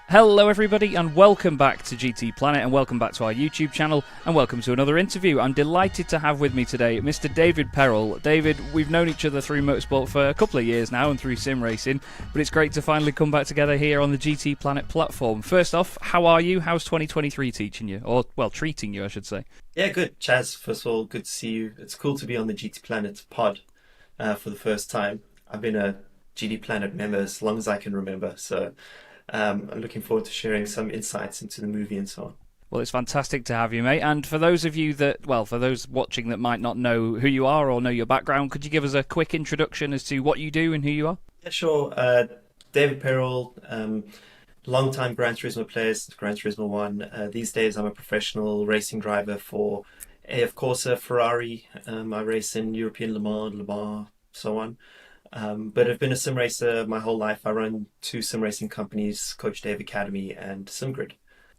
Hello everybody and welcome back to GT Planet and welcome back to our YouTube channel and welcome to another interview. I'm delighted to have with me today Mr. David Perel. David, we've known each other through motorsport for a couple of years now and through sim racing, but it's great to finally come back together here on the GT Planet platform. First off, how are you? How's 2023 teaching you? Or, well, treating you, I should say. Yeah, good. Chaz, first of all, good to see you. It's cool to be on the GT Planet pod for the first time. I've been a GT Planet member as long as I can remember, so I'm looking forward to sharing some insights into the movie and so on. Well, it's fantastic to have you, mate. And for those of you that, well, for those watching that might not know who you are or know your background, could you give us a quick introduction as to what you do and who you are? Yeah, sure. David Perel, long-time Gran Turismo player since Gran Turismo 1. These days, I'm a professional racing driver for AF Corsa, Ferrari. I race in European Le Mans, so on. But I've been a sim racer my whole life. I run two sim racing companies, Coach Dave Academy and SimGrid.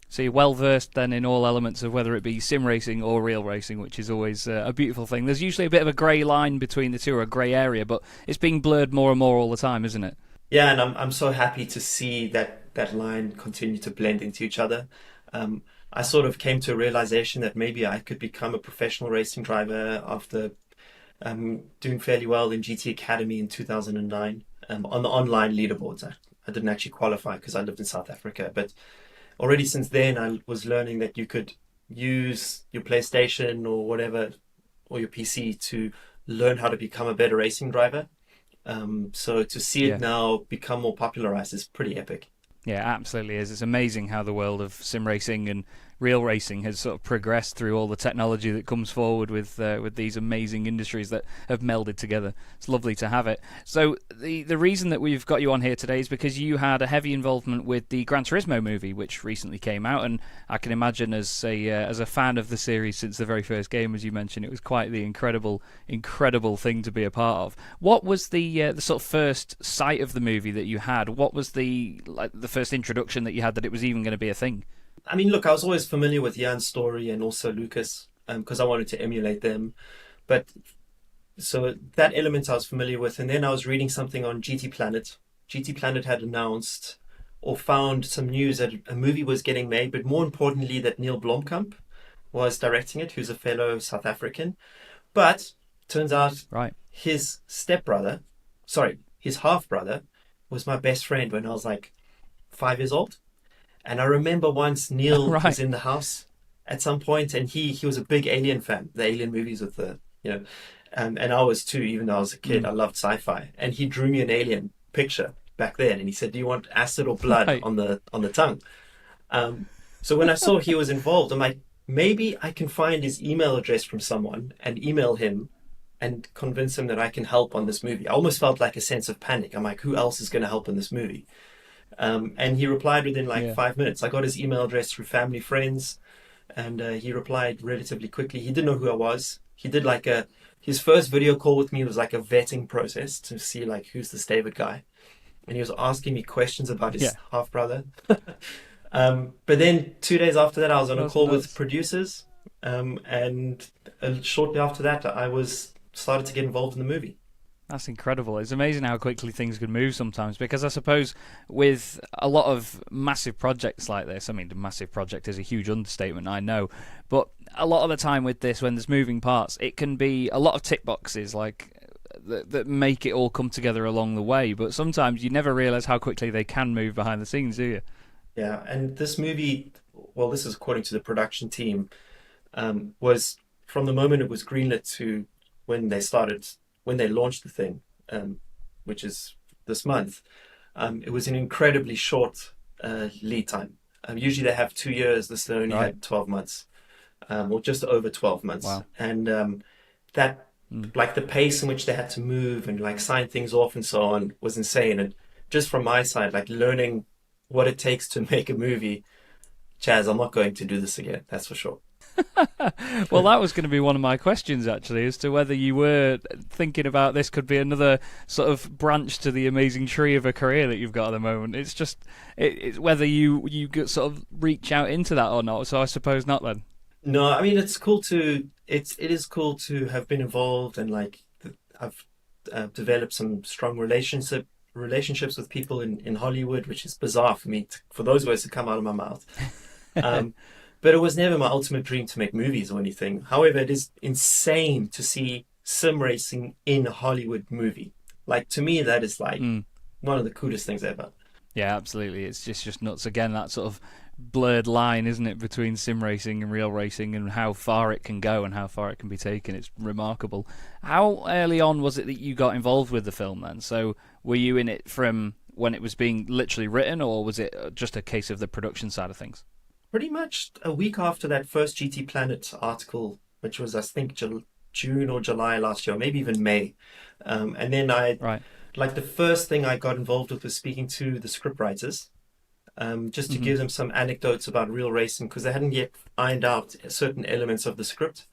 So you're well versed then in all elements of whether it be sim racing or real racing, which is always a beautiful thing. There's usually a bit of a grey line between the two, or a grey area, but it's being blurred more and more all the time, isn't it? Yeah, and I'm so happy to see that line continue to blend into each other. I sort of came to a realization that maybe I could become a professional racing driver after doing fairly well in GT Academy in 2009 on the online leaderboards. I didn't actually qualify because I lived in South Africa, but already since then I was learning that you could use your PlayStation or whatever, or your PC to learn how to become a better racing driver. So to see it now become more popularized is pretty epic. Yeah, absolutely is. It's amazing how the world of sim racing and real racing has sort of progressed through all the technology that comes forward with these amazing industries that have melded together. It's lovely to have it. So the reason that we've got you on here today is because you had a heavy involvement with the Gran Turismo movie, which recently came out, and I can imagine as a fan of the series since the very first game, as you mentioned, it was quite the incredible thing to be a part of. What was the sort of first sight of the movie that you had? What was the first introduction that you had that it was even going to be a thing? I mean, look, I was always familiar with Jan's story and also Lucas because I wanted to emulate them. But so that element I was familiar with. And then I was reading something on GT Planet. GT Planet had announced or found some news that a movie was getting made, but more importantly, that Neil Blomkamp was directing it, who's a fellow South African. But turns out his his half brother was my best friend when I was like 5 years old. And I remember once Neil was in the house at some point, and he was a big Alien fan, the Alien movies with and I was too, even though I was a kid. I loved sci-fi. And he drew me an Alien picture back then, and he said, "Do you want acid or blood on the tongue?" So when I saw he was involved, I'm like, maybe I can find his email address from someone and email him and convince him that I can help on this movie. I almost felt like a sense of panic. I'm like, who else is going to help in this movie? And he replied within 5 minutes. I got his email address through family friends, and he replied relatively quickly. He didn't know who I was. He did his first video call with me was like a vetting process to see like who's this David guy, and he was asking me questions about his half brother. But then 2 days after that, I was on a call with producers, and shortly after that, I was started to get involved in the movie. That's incredible. It's amazing how quickly things can move sometimes, because I suppose with a lot of massive projects like this, I mean, the massive project is a huge understatement, I know, but a lot of the time with this, when there's moving parts, it can be a lot of tick boxes that make it all come together along the way, but sometimes you never realise how quickly they can move behind the scenes, do you? Yeah, and this movie, well, this is according to the production team, was from the moment it was greenlit to when they launched the thing, which is this month, it was an incredibly short lead time. Usually they have 2 years. This only had 12 months, or just over 12 months. Wow. And like the pace in which they had to move and like sign things off and so on was insane. And just from my side, like learning what it takes to make a movie, Chaz, I'm not going to do this again. That's for sure. Well, that was going to be one of my questions, actually, as to whether you were thinking about this could be another sort of branch to the amazing tree of a career that you've got at the moment. It's just it's whether you sort of reach out into that or not. So I suppose not then. No, I mean, it is cool to have been involved, and like I've developed some strong relationships with people in Hollywood, which is bizarre for me, for those words to come out of my mouth. Um, but it was never my ultimate dream to make movies or anything. However, it is insane to see sim racing in a Hollywood movie. Like, to me, that is like Mm. one of the coolest things ever. Yeah, absolutely. It's just nuts. Again, that sort of blurred line, isn't it, between sim racing and real racing, and how far it can go and how far it can be taken. It's remarkable. How early on was it that you got involved with the film then? So were you in it from when it was being literally written, or was it just a case of the production side of things? Pretty much a week after that first GT Planet article, which was, I think, June or July last year, maybe even May. And then Right. like the first thing I got involved with was speaking to the script writers, just to Hmm. give them some anecdotes about real racing because they hadn't yet ironed out certain elements of the script.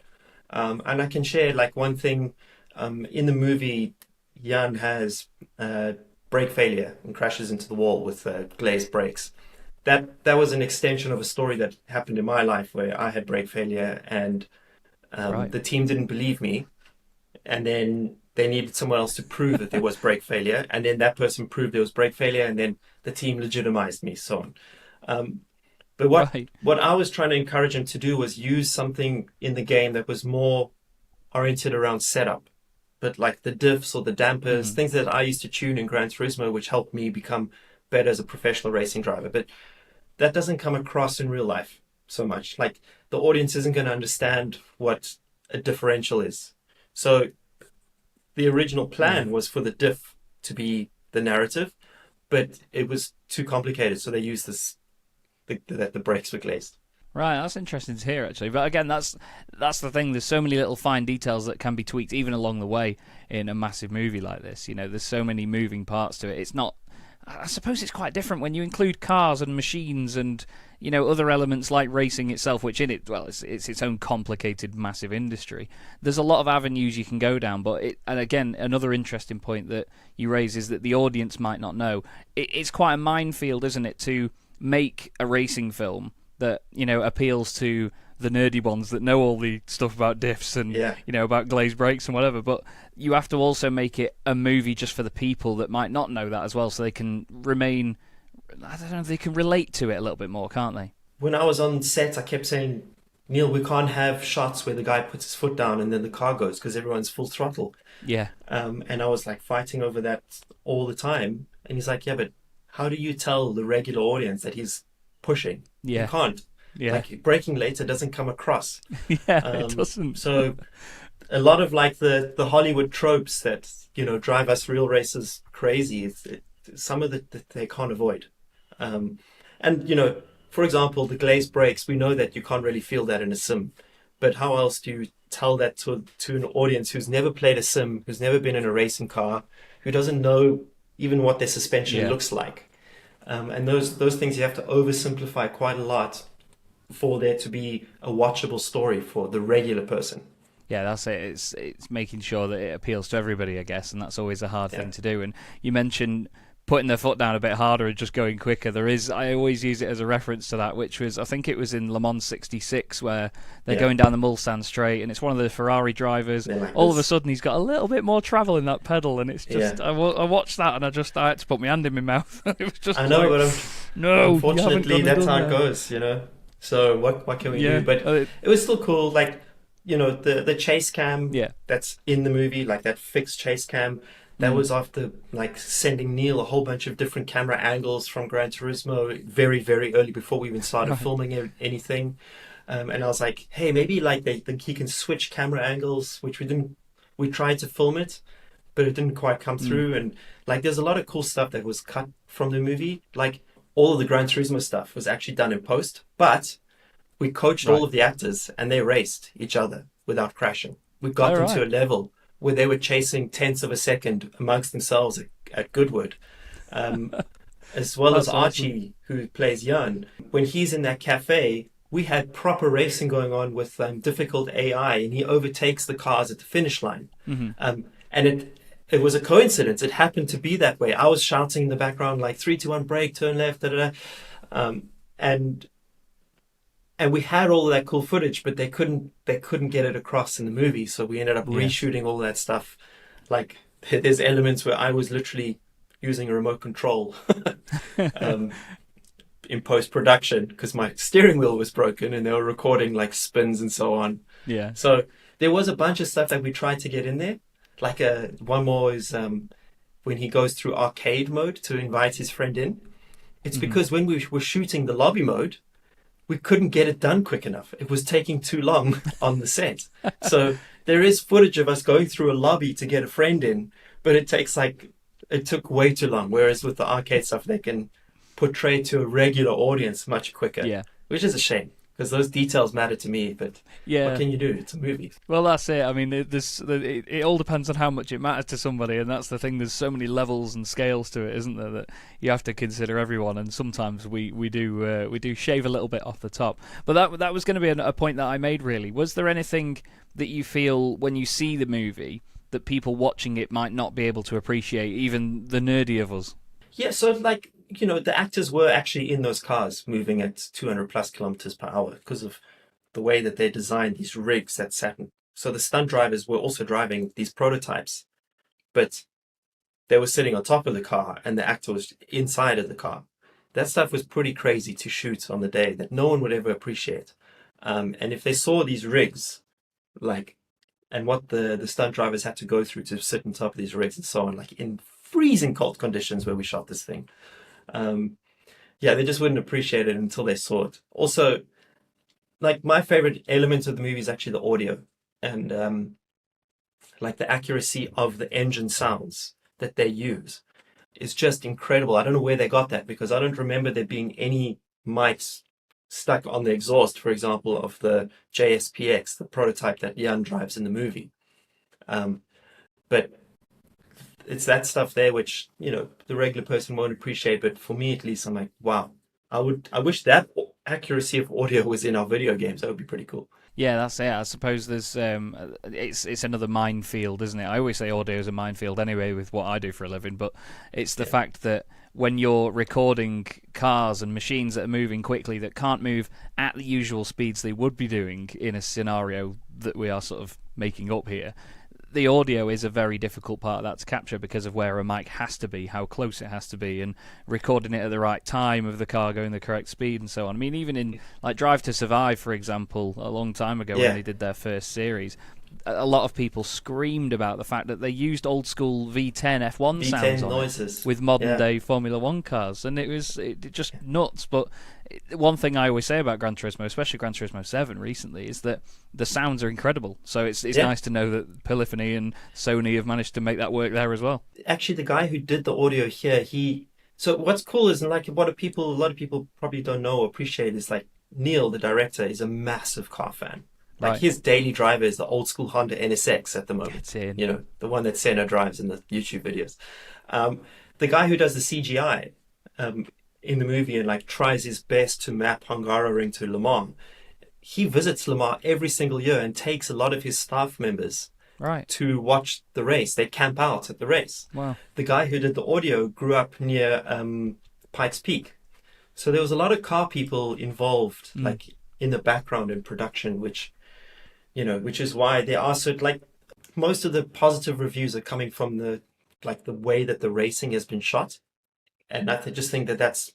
And I can share like one thing in the movie, Jan has brake failure and crashes into the wall with glazed brakes. That was an extension of a story that happened in my life where I had brake failure and Right. the team didn't believe me, and then they needed someone else to prove that there was brake failure, and then that person proved there was brake failure, and then the team legitimized me, so on. Um, but Right. what I was trying to encourage him to do was use something in the game that was more oriented around setup, but like the diffs or the dampers, Hmm. things that I used to tune in Gran Turismo, which helped me become better as a professional racing driver. But that doesn't come across in real life so much. Like the audience isn't going to understand what a differential is. So the original Yeah. plan was for the diff to be the narrative, but it was too complicated. So they used this that the brakes were glazed. Right, that's interesting to hear actually. But again, that's the thing. There's so many little fine details that can be tweaked even along the way in a massive movie like this. You know, there's so many moving parts to it. It's not. I suppose it's quite different when you include cars and machines and other elements like racing itself, which in it, well, it's its own complicated, massive industry. There's a lot of avenues you can go down, but and again, another interesting point that you raise is that the audience might not know. It's quite a minefield, isn't it, to make a racing film that appeals to the nerdy ones that know all the stuff about diffs and Yeah. about glazed brakes and whatever, but you have to also make it a movie just for the people that might not know that as well, so they can remain, I don't know, they can relate to it a little bit more, can't they? When I was on set, I kept saying, Neil, we can't have shots where the guy puts his foot down and then the car goes because everyone's full throttle. Yeah. And I was like fighting over that all the time. And he's like, yeah, but how do you tell the regular audience that he's pushing? You Yeah. can't. Yeah. Like braking later doesn't come across. Yeah, it doesn't. So a lot of like the Hollywood tropes that drive us real racers crazy. Some of that they can't avoid. And for example, the glazed brakes. We know that you can't really feel that in a sim, but how else do you tell that to an audience who's never played a sim, who's never been in a racing car, who doesn't know even what their suspension Yeah. looks like? And those things you have to oversimplify quite a lot for there to be a watchable story for the regular person. Yeah, that's it. It's making sure that it appeals to everybody, I guess, and that's always a hard Yeah. thing to do. And you mentioned putting their foot down a bit harder and just going quicker. I always use it as a reference to that, which was, I think it was in Le Mans '66, where they're Yeah. going down the Mulsanne straight, and it's one of the Ferrari drivers. They're like All of a this. sudden, he's got a little bit more travel in that pedal, and it's just, Yeah. I watched that, and I had to put my hand in my mouth. It was just I know, like, but no, you haven't unfortunately, gone and that's how done it that. goes. So what can we Yeah, do? But it was still cool. Like, the chase cam yeah, that's in the movie, like that fixed chase cam, that Mm. was after like sending Neil a whole bunch of different camera angles from Gran Turismo very, very early before we even started Right. filming anything. And I was like, hey, maybe like they think he can switch camera angles, which we didn't. We tried to film it, but it didn't quite come Mm. through. And like, there's a lot of cool stuff that was cut from the movie. Like all of the Gran Turismo stuff was actually done in post, but we coached Right. all of the actors and they raced each other without crashing. We got Oh, them right. to a level where they were chasing tenths of a second amongst themselves at Goodwood. Um, as well as That's awesome. Archie, who plays Jan. When he's in that cafe, we had proper racing going on with difficult AI, and he overtakes the cars at the finish line. Hmm. And it was a coincidence. It happened to be that way. I was shouting in the background like 3, 2, 1, brake, turn left, da da da. And we had all of that cool footage, but they couldn't get it across in the movie. So we ended up Yeah. reshooting all that stuff. Like there's elements where I was literally using a remote control um, in post production because my steering wheel was broken and they were recording like spins and so on. Yeah. So there was a bunch of stuff that we tried to get in there. Like one more is when he goes through arcade mode to invite his friend in. It's Hmm. because when we were shooting the lobby mode, we couldn't get it done quick enough. It was taking too long on the set. So there is footage of us going through a lobby to get a friend in, but it took way too long. Whereas with the arcade stuff, they can portray to a regular audience much quicker, Yeah. which is a shame because those details matter to me. But what Yeah. can you do? It's a movie. Well, that's it. I mean, it all depends on how much it matters to somebody, and that's the thing. There's so many levels and scales to it, isn't there? That you have to consider everyone, and sometimes we do shave a little bit off the top. But that was going to be a point that I made. Really, was there anything that you feel when you see the movie that people watching it might not be able to appreciate, even the nerdy of us? Yeah, so like, the actors were actually in those cars moving at 200 plus kilometers per hour because of the way that they designed these rigs that sat in. So the stunt drivers were also driving these prototypes, but they were sitting on top of the car and the actor was inside of the car. That stuff was pretty crazy to shoot on the day that no one would ever appreciate. And if they saw these rigs, like, and what the stunt drivers had to go through to sit on top of these rigs and so on, like in freezing cold conditions where we shot this thing, um, yeah, they just wouldn't appreciate it until they saw it. Also, like my favorite element of the movie is actually the audio and like the accuracy of the engine sounds that they use is just incredible. I don't know where they got that because I don't remember there being any mics stuck on the exhaust, for example, of the JSPX, the prototype that Jan drives in the movie. Um, but it's that stuff there which the regular person won't appreciate. But for me, at least, I'm like, wow, I wish that accuracy of audio was in our video games. That would be pretty cool. Yeah, that's it. I suppose there's it's another minefield, isn't it? I always say audio is a minefield anyway with what I do for a living, but it's the Yeah. fact that when you're recording cars and machines that are moving quickly that can't move at the usual speeds they would be doing in a scenario that we are sort of making up here, the audio is a very difficult part of that to capture because of where a mic has to be, how close it has to be, and recording it at the right time of the car going the correct speed and so on. I mean, even in like Drive to Survive, for example, a long time ago when Yeah. they did their first series, a lot of people screamed about the fact that they used old school V10 F1 sounds V10 on it noises. with modern Yeah. day Formula One cars, and it just nuts. But one thing I always say about Gran Turismo, especially Gran Turismo 7 recently, is that the sounds are incredible. So it's Yeah. nice to know that Polyphony and Sony have managed to make that work there as well. Actually, the guy who did the audio here, so what's cool is, and like a lot of people probably don't know or appreciate is like Neil, the director, is a massive car fan. Like Right. his daily driver is the old school Honda NSX at the Gets moment. in. The one that Senna drives in the YouTube videos. Um, the guy who does the CGI um, in the movie and like tries his best to map Hungaroring to Le Mans, he visits Le Mans every single year and takes a lot of his staff members Right. to watch the race. They camp out at the race. Wow. The guy who did the audio grew up near Pikes Peak. So there was a lot of car people involved, Mm. like in the background in production, which is why there are like most of the positive reviews are coming from the way that the racing has been shot. And just think that that's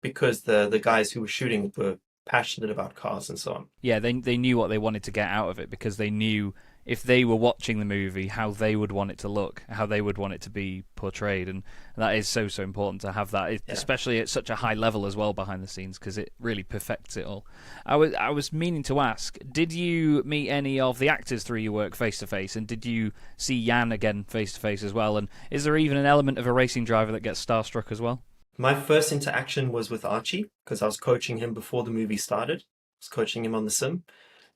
because the guys who were shooting were passionate about cars and so on. Yeah, they knew what they wanted to get out of it because they knew if they were watching the movie how they would want it to look, how they would want it to be portrayed, and that is so important to have that, Yeah. especially at such a high level as well behind the scenes because it really perfects it all. I was meaning to ask, did you meet any of the actors through your work face to face, and did you see Jan again face to face as well? And is there even an element of a racing driver that gets starstruck as well? My first interaction was with Archie because I was coaching him before the movie started. I was coaching him on the sim,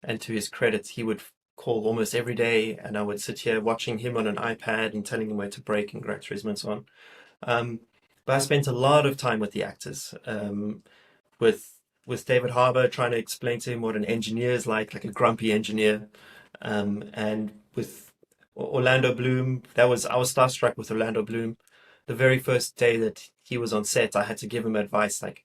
and to his credit, he would call almost every day, and I would sit here watching him on an iPad and telling him where to brake and Gran Turismo and so on. But I spent a lot of time with the actors, with David Harbour, trying to explain to him what an engineer is like a grumpy engineer, and with Orlando Bloom. I was starstruck with Orlando Bloom. The very first day that he was on set, I had to give him advice. Like,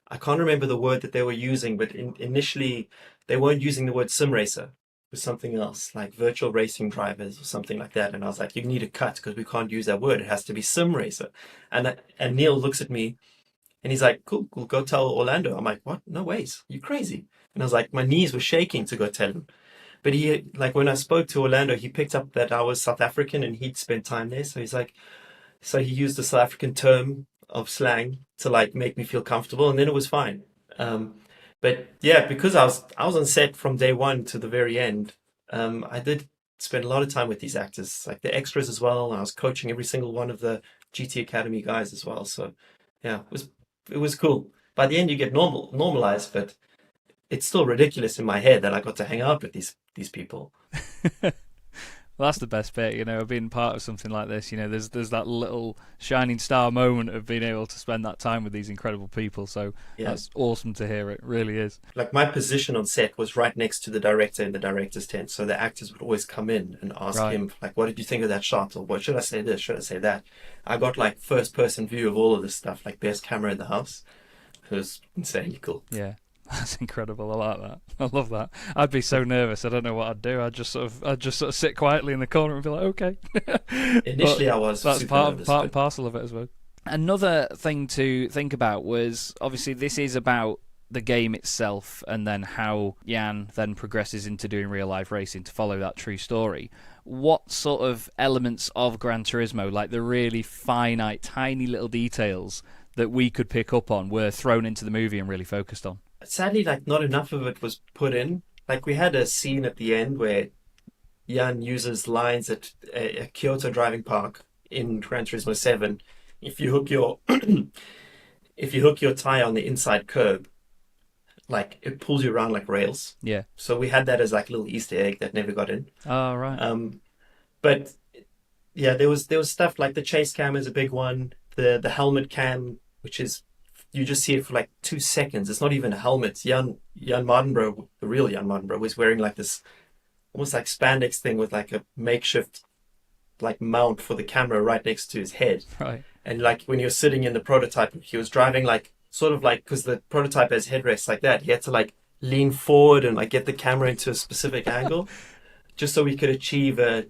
I can't remember the word that they were using, but initially they weren't using the word sim racer. was something else, like virtual racing drivers or something like that. And I was like, you need a cut because we can't use that word. It has to be sim racer. And Neil looks at me and he's like, cool, cool, go tell Orlando. I'm like, what? No ways. You crazy. And I was like, my knees were shaking to go tell him. But he, like, when I spoke to Orlando, he picked up that I was South African and he'd spent time there. So he's like, so he used the South African term of slang to like make me feel comfortable, and then it was fine. Um, but yeah, because I was on set from day one to the very end. I did spend a lot of time with these actors, like the extras as well. I was coaching every single one of the GT Academy guys as well. So yeah, it was cool. By the end, you get normalized, but it's still ridiculous in my head that I got to hang out with these people. Well, that's the best bit, being part of something like this. There's that little shining star moment of being able to spend that time with these incredible people. So Yeah. that's awesome to hear. It really is. Like my position on set was right next to the director in the director's tent. So the actors would always come in and ask Right. him, like, what did you think of that shot? Or what should I say this? Should I say that? I got like first person view of all of this stuff, like best camera in the house. It was insanely cool. Yeah. That's incredible. I like that. I love that. I'd be so nervous. I don't know what I'd do. I'd just sort of sit quietly in the corner and be like, okay. Initially, But I was that's super part nervous, and but parcel of it as well. Another thing to think about was obviously this is about the game itself and then how Jan then progresses into doing real life racing to follow that true story. What sort of elements of Gran Turismo, like the really finite, tiny little details that we could pick up on, were thrown into the movie and really focused on? sadly, like not enough of it was put in. Like we had a scene at the end where Jan uses lines at a Kyoto driving park in Gran Turismo 7. If you hook your if you hook your tire on the inside curb, like it pulls you around like rails. Yeah. So we had that as like a little Easter egg that never got in. Oh, right. But yeah, there was stuff like the chase cam is a big one. The helmet cam, which is you just see it for like 2 seconds. It's not even a helmet. Jan Mardenborough, the real Jan Mardenborough, was wearing like this almost like spandex thing with like a makeshift like mount for the camera right next to his head. Right. And like when he was sitting in the prototype, he was driving like sort of like because the prototype has headrests like that. He had to like lean forward and like get the camera into a specific angle, just so we could achieve the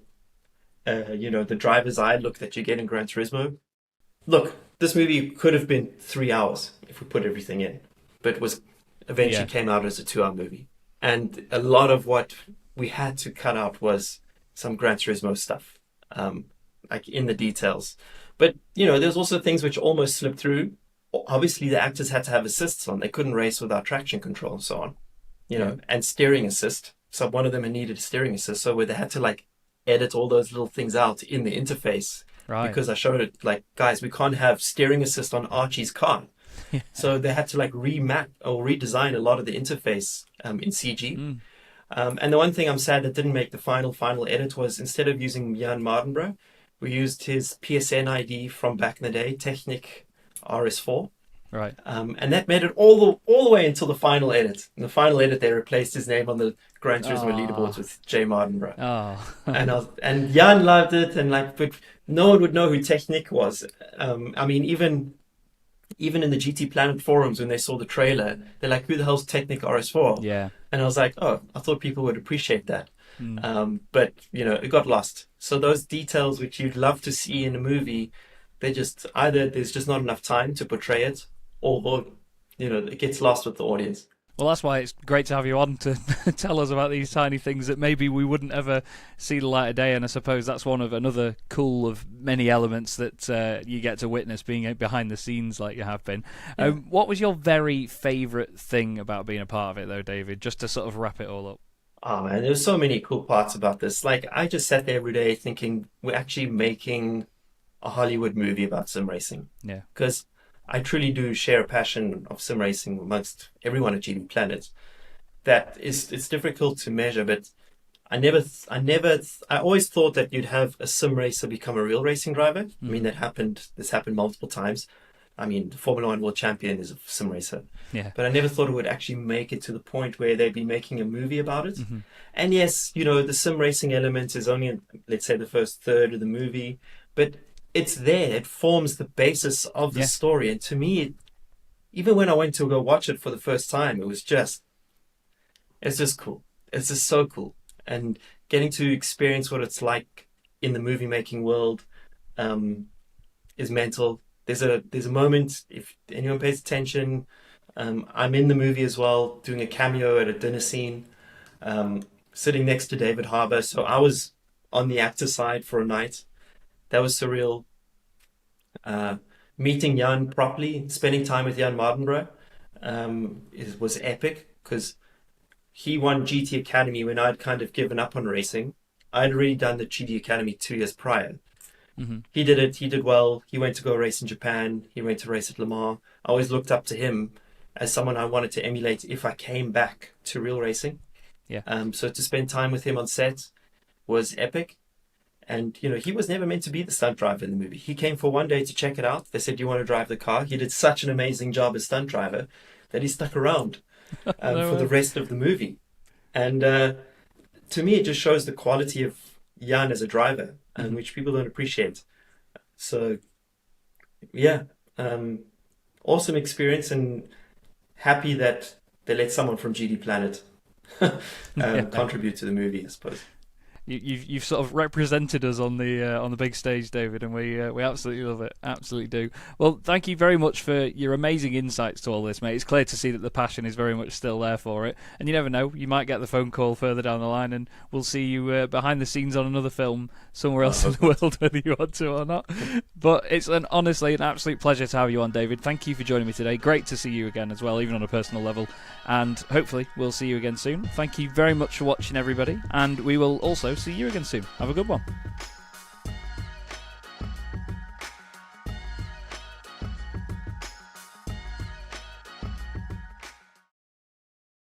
driver's eye look that you get in Gran Turismo. Look, this movie could have been 3 hours if we put everything in, but it was eventually Yeah. came out as a 2 hour movie. And a lot of what we had to cut out was some Gran Turismo stuff, like in the details. But there's also things which almost slipped through. Obviously, the actors had to have assists on; they couldn't race without traction control and so on. Yeah. And steering assist. So one of them had needed a steering assist, so where they had to like edit all those little things out in the interface Right. because I showed it like, guys, we can't have steering assist on Archie's car. Yeah. So they had to like remap or redesign a lot of the interface in CG. Mm. And the one thing I'm sad that didn't make the final edit was instead of using Jan Mardenborough, we used his PSN ID from back in the day, Technic RS4. Right. And that made it all the way until the final edit. In the final edit, they replaced his name on the Gran Turismo leaderboards with J Mardenborough. Oh. And Jan loved it, and like, but no one would know who Technic was. I mean, even in the GT Planet forums when they saw the trailer, they're like, "Who the hell's Technic RS4?" Yeah. And I was like, "Oh, I thought people would appreciate that." Mm. But it got lost. So those details which you'd love to see in a movie, they just either there's just not enough time to portray it, or it gets lost with the audience. Well, that's why it's great to have you on to tell us about these tiny things that maybe we wouldn't ever see the light of day. And I suppose that's one of another cool of many elements that you get to witness being behind the scenes like you have been. Yeah. What was your very favourite thing about being a part of it, though, David? Just to sort of wrap it all up. Oh man, there's so many cool parts about this. Like I just sat there every day thinking we're actually making a Hollywood movie about sim racing. Yeah. Because I truly do share a passion of sim racing amongst everyone at GD Planet. It's difficult to measure, but I always thought that you'd have a sim racer become a real racing driver. I mean, this happened multiple times. I mean, the Formula One world champion is a sim racer. Yeah. But I never thought it would actually make it to the point where they'd be making a movie about it. Mm-hmm. And yes, the sim racing element is only in, let's say, the first third of the movie, but it's there. It forms the basis of the story. And to me, even when I went to go watch it for the first time, it's just cool. It's just so cool. and getting to experience what it's like in the movie making world is mental. There's a moment, if anyone pays attention, I'm in the movie as well, doing a cameo at a dinner scene, sitting next to David Harbour. So I was on the actor side for a night. That was surreal. Meeting Jan properly, spending time with Jan Mardenborough, was epic because he won GT Academy when I'd kind of given up on racing. I'd already done the GT Academy 2 years prior. Mm-hmm. He did it. He did well. He went to go race in Japan. He went to race at Le Mans. I always looked up to him as someone I wanted to emulate if I came back to real racing. Yeah. So to spend time with him on set was epic. And, you know, he was never meant to be the stunt driver in the movie. He came for one day to check it out. They said, "Do you want to drive the car?" He did such an amazing job as stunt driver that he stuck around for the rest of the movie. And to me, it just shows the quality of Jan as a driver, which people don't appreciate. So, yeah, awesome experience, and happy that they let someone from GD Planet contribute to the movie, I suppose. You've sort of represented us on the big stage, David, and we absolutely love it. Absolutely do. Well, thank you very much for your amazing insights to all this, mate. It's clear to see that the passion is very much still there for it. And you never know, you might get the phone call further down the line, and we'll see you behind the scenes on another film somewhere else in the world, whether you want to or not. But it's honestly an absolute pleasure to have you on, David. Thank you for joining me today. Great to see you again as well, even on a personal level. And hopefully we'll see you again soon. Thank you very much for watching, everybody. And we will also see you again soon. Have a good one.